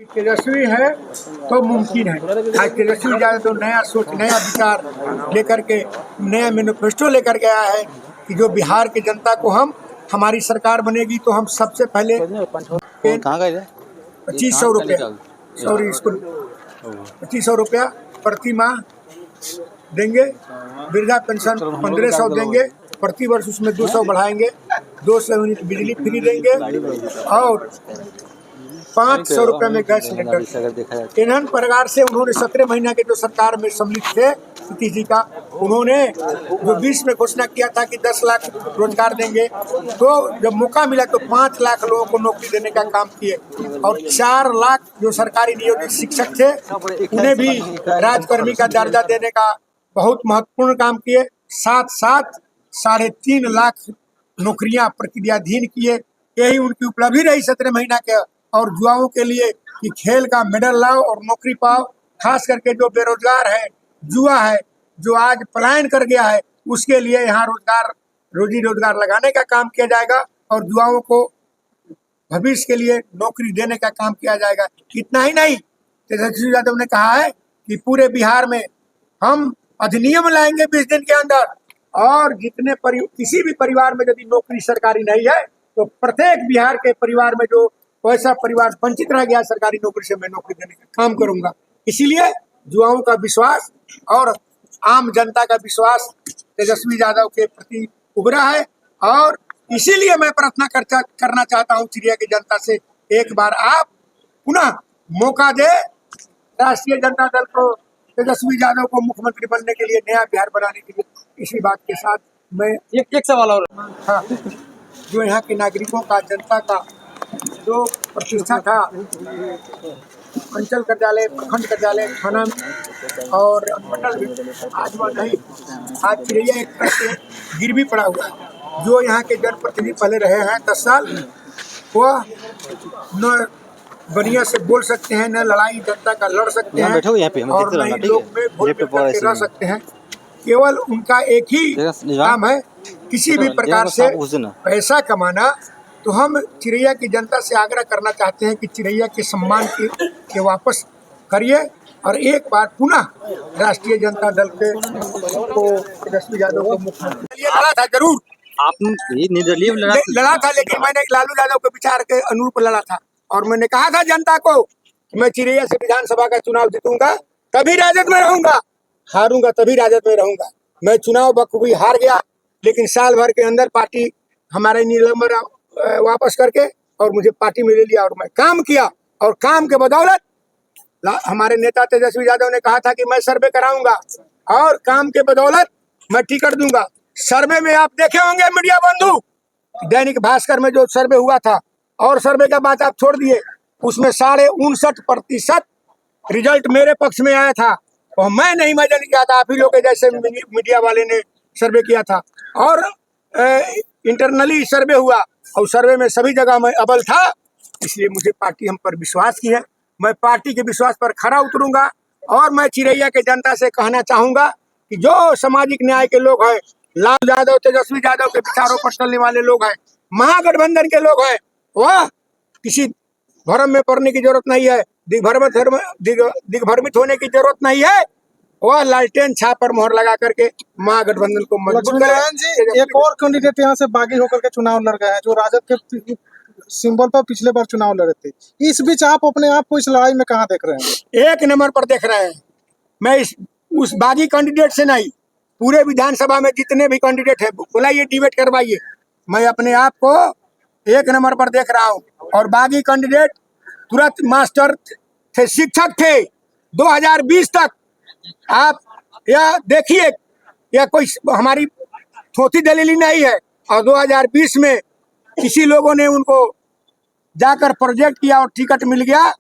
तेजस्वी है तो मुमकिन है। आज तेजस्वी जाए तो नया सोच, नया विचार लेकर के नया मैनिफेस्टो लेकर के आया है कि जो बिहार की जनता को हमारी सरकार बनेगी तो हम सबसे पहले 2500 रुपया, सॉरी स्कूल 2500 रुपया प्रति माह देंगे। वृद्धा पेंशन 1500 देंगे प्रति वर्ष, उसमें 200 बढ़ाएंगे। 200 यूनिट बिजली फ्री देंगे और 500 रुपये में गैस सिलेंडर। इन्हन प्रकार से उन्होंने 17 महीना के जो सरकार में सम्मिलित थे नीतीश जी का, उन्होंने जो 20 में घोषणा किया था कि 10 लाख रोजगार देंगे, तो जब मौका मिला तो 5 लाख लोगों को नौकरी देने का काम किए और 4 लाख जो सरकारी नियोजित शिक्षक थे उन्हें भी राजकर्मी का दर्जा देने का बहुत महत्वपूर्ण काम किए। साथ साथ 3.5 लाख नौकरियां प्रक्रियाधीन किए। यही उनकी उपलब्धि रही 17 महीना के। और युवाओं के लिए कि खेल का मेडल लाओ और नौकरी पाओ। खास करके जो बेरोजगार है, युवा है, जो आज पलायन कर गया है, उसके लिए यहाँ रोजी रोजगार लगाने का काम किया जाएगा और युवाओं को भविष्य के लिए नौकरी देने का काम किया जाएगा। इतना ही नहीं, तेजस्वी यादव ने कहा है कि पूरे बिहार में हम अधिनियम लाएंगे 20 दिन के अंदर, और जितने किसी भी परिवार में यदि नौकरी सरकारी नहीं है तो प्रत्येक बिहार के परिवार में जो वैसा परिवार वंचित रह गया सरकारी नौकरी से, मैं नौकरी देने का काम करूंगा। इसीलिए युवाओं का विश्वास और आम जनता का विश्वास तेजस्वी यादव के प्रति उभरा है। और इसीलिए मैं प्रार्थना करना चाहता हूं चिड़िया की जनता से, एक बार आप पुनः मौका दे राष्ट्रीय जनता दल को, तेजस्वी यादव को मुख्यमंत्री बनने के लिए, नया बिहार बनाने के लिए। इसी बात के साथ मैं एक सवाल और, हाँ, जो यहाँ के नागरिकों का, जनता का जो प्रतिष्ठा था, अंचल कार्यालय, प्रखंड कार्यालय, थाना और मंडल भी, आज वह नहीं, आज चिड़ैया एक तरह से गिरवी पड़ा हुआ है। जो यहाँ के जनप्रतिनिधि पहले रहे हैं 10 साल, वह न बढ़िया से बोल सकते हैं, न लड़ाई जनता का लड़ सकते हैं और न ही लोग में वोट करके रह सकते हैं। केवल उनका एक ही काम है, किसी भी प्रकार से पैसा कमाना। तो हम चिड़ैया की जनता से आग्रह करना चाहते हैं कि चिड़ैया के सम्मान के वापस करिए और एक बार पुनः राष्ट्रीय जनता दल के को तेजस्वी यादव को मुख्यमंत्री लड़ा था। जरूर आपने लड़ा था, लेकिन मैंने लालू यादव के विचार के अनुरूप लड़ा था और मैंने कहा था जनता को कि मैं चिड़ैया से विधानसभा का चुनाव जीतूंगा तभी राजद में रहूंगा, हारूंगा तभी राजद में रहूंगा। मैं चुनाव बखूबी हार गया, लेकिन साल भर के अंदर पार्टी हमारे निलंबन वापस करके और मुझे पार्टी में ले लिया और मैं काम किया। और काम के बदौलत हमारे नेता तेजस्वी यादव ने कहा था कि मैं सर्वे कराऊंगा और काम के बदौलत मैं टिकट दूंगा। सर्वे में आप देखे होंगे मीडिया बंधु, दैनिक भास्कर में जो सर्वे हुआ था, और सर्वे का बात आप छोड़ दिए, उसमें 59.5% रिजल्ट मेरे पक्ष में आया था। और मैं नहीं किया था, आप ही लोग जैसे मीडिया वाले ने सर्वे किया था। और इंटरनली सर्वे हुआ और सर्वे में सभी जगह मैं अव्वल था। इसलिए मुझे पार्टी हम पर विश्वास की है, मैं पार्टी के विश्वास पर खरा उतरूंगा। और मैं चिड़ैया के जनता से कहना चाहूंगा कि जो सामाजिक न्याय के लोग हैं, लालू यादव, तेजस्वी यादव के विचारों पर चलने वाले लोग हैं, महागठबंधन के लोग हैं, वह किसी भ्रम में पड़ने की जरूरत नहीं है, दिग्भ्रमित होने की जरूरत नहीं है। वह लालटेन छाप पर मोहर लगा करके महागठबंधन को मजबूत करें। एक और कैंडिडेट यहाँ से बागी होकर के चुनाव लड़ गए हैं, जो राजद के सिंबल पर पिछले बार चुनाव लड़े थे। इस बीच आप अपने आप को इस लड़ाई में कहाँ देख रहे हैं? एक नंबर पर देख रहे हैं। मैं उस बागी कैंडिडेट से नहीं, पूरे विधानसभा में जितने भी कैंडिडेट है बुलाइए, डिबेट करवाइए, मैं अपने आप को एक नंबर पर देख रहा हूँ। और बागी कैंडिडेट तुरंत मास्टर थे, शिक्षक थे 2020 तक। आप यह देखिए, यह कोई हमारी थोथी दलीली नहीं है। और 2020 में किसी लोगों ने उनको जाकर प्रोजेक्ट किया और टिकट मिल गया।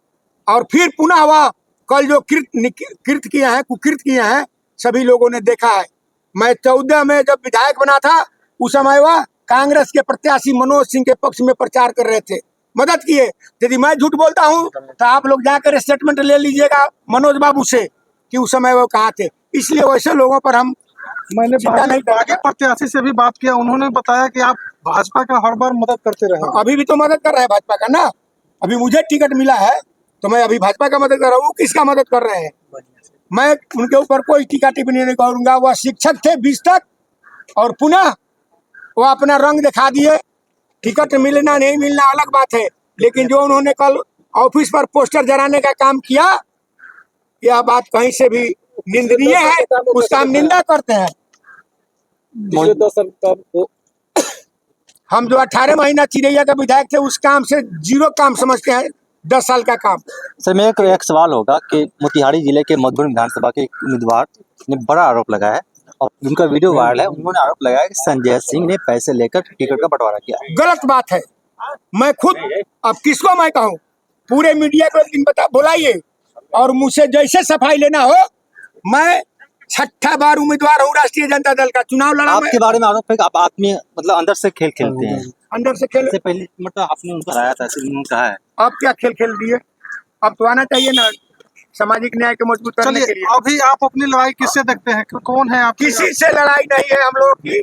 और फिर पुनः वह कल जो कृत किए हैं, कुकृत किए हैं, सभी लोगों ने देखा है। मैं 14 में जब विधायक बना था, उस समय वह कांग्रेस के प्रत्याशी मनोज सिंह के पक्ष में प्रचार कर रहे थे, मदद किए। यदि मैं झूठ बोलता हूँ तो आप लोग जाकर स्टेटमेंट ले लीजिएगा मनोज बाबू से कि उस समय वो कहाँ थे। इसलिए वैसे लोगों पर मैंने बागी प्रत्याशी से भी बात किया, उन्होंने बताया कि आप भाजपा का हर बार मदद करते रहे। अभी भी तो मदद कर रहे हैं भाजपा का ना। अभी मुझे टिकट मिला है तो मैं अभी भाजपा का मदद कर रहा हूँ, वो किसका मदद कर रहे हैं? मैं उनके ऊपर कोई टीका टिप्पणी नहीं करूंगा। वह शिक्षक थे 20 तक और पुनः वो अपना रंग दिखा दिए। टिकट मिलना नहीं मिलना अलग बात है, लेकिन जो उन्होंने कल ऑफिस पर पोस्टर जलाने का काम किया, यह बात कहीं से भी निंदनीय है, उसका हम निंदा करते हैं। हम जो 18 महीना चिरैया का विधायक थे उस काम से जीरो काम समझते हैं 10 साल का काम। सर मेरा एक सवाल होगा कि मोतिहारी जिले के मधुबन विधानसभा के एक उम्मीदवार ने बड़ा आरोप लगाया है और उनका वीडियो वायरल है। उन्होंने आरोप लगाया कि संजय सिंह ने पैसे लेकर टिकट का बंटवारा किया। गलत बात है। मैं खुद अब किसको मैं कहूँ, पूरे मीडिया को एक दिन बुलाइए और मुझसे जैसे सफाई लेना हो। मैं 6ठा बार उम्मीदवार हूँ राष्ट्रीय जनता दल का, चुनाव लड़ा। आपके बारे में आरोप है कि आप आदमी मतलब अंदर से खेल खेलते हैं। अंदर से खेल से पहले मतलब आपने उनको हराया था, उन्होंने कहा है। अब क्या खेल खेल दिए? अब तो आना चाहिए ना सामाजिक न्याय को मजबूत करने के लिए। अभी आप अपनी लड़ाई किससे देखते हैं, कौन है आप? किसी से लड़ाई नहीं है हम लोग की,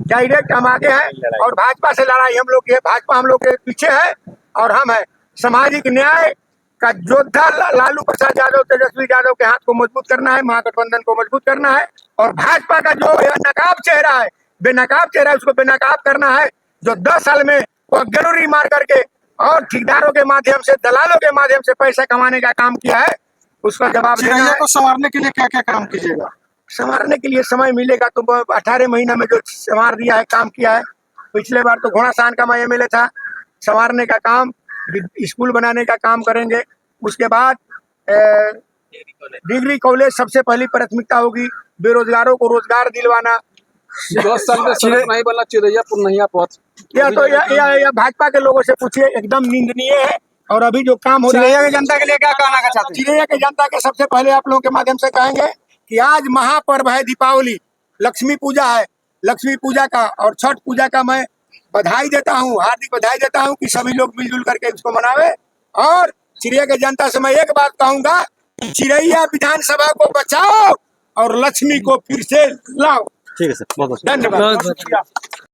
डायरेक्ट हम आगे हैं और भाजपा से लड़ाई हम लोग की है। भाजपा हम लोग के पीछे है और हम है सामाजिक न्याय का योद्धा। लालू प्रसाद यादव, तेजस्वी यादव के हाथ को मजबूत करना है, महागठबंधन को मजबूत करना है और भाजपा का जो नकाब चेहरा है, बेनकाब चेहरा है, उसको बेनकाब करना है। जो 10 साल में वो गरूरी मार करके और ठेकेदारों के माध्यम से, दलालों के माध्यम से पैसा कमाने का काम किया है, उसका जवाब देना है। को संवारने के लिए क्या क्या काम कीजिएगा? संवारने के लिए समय मिलेगा तो 18 महीना में जो संवार दिया है, काम किया है। पिछले बार तो घोड़ासान का मैं एमएलए था। संवारने का काम, स्कूल बनाने का काम करेंगे। उसके बाद डिग्री कॉलेज सबसे पहली प्राथमिकता होगी। बेरोजगारों को रोजगार दिलवाना। 10 साल में सड़क नहीं बना, चिरैयापुर नहीं पहुंच। यह तो यह भाजपा के लोगों से पूछिए, एकदम निंदनीय है। और अभी जो काम हो रहा है, चिरैया की जनता के लिए क्या कहना चाहते हैं? चिरैया की जनता के सबसे पहले आप लोगों के माध्यम से कहेंगे कि आज महापर्व है दीपावली, लक्ष्मी पूजा है। लक्ष्मी पूजा का और छठ पूजा का मैं बधाई देता हूँ, हार्दिक बधाई देता हूँ कि सभी लोग मिलजुल करके उसको मनावे। और चिरैया की जनता से मैं एक बात कहूंगा, चिरैया विधानसभा को बचाओ और लक्ष्मी को फिर से लाओ। ठीक है सर, बहुत बहुत धन्यवाद।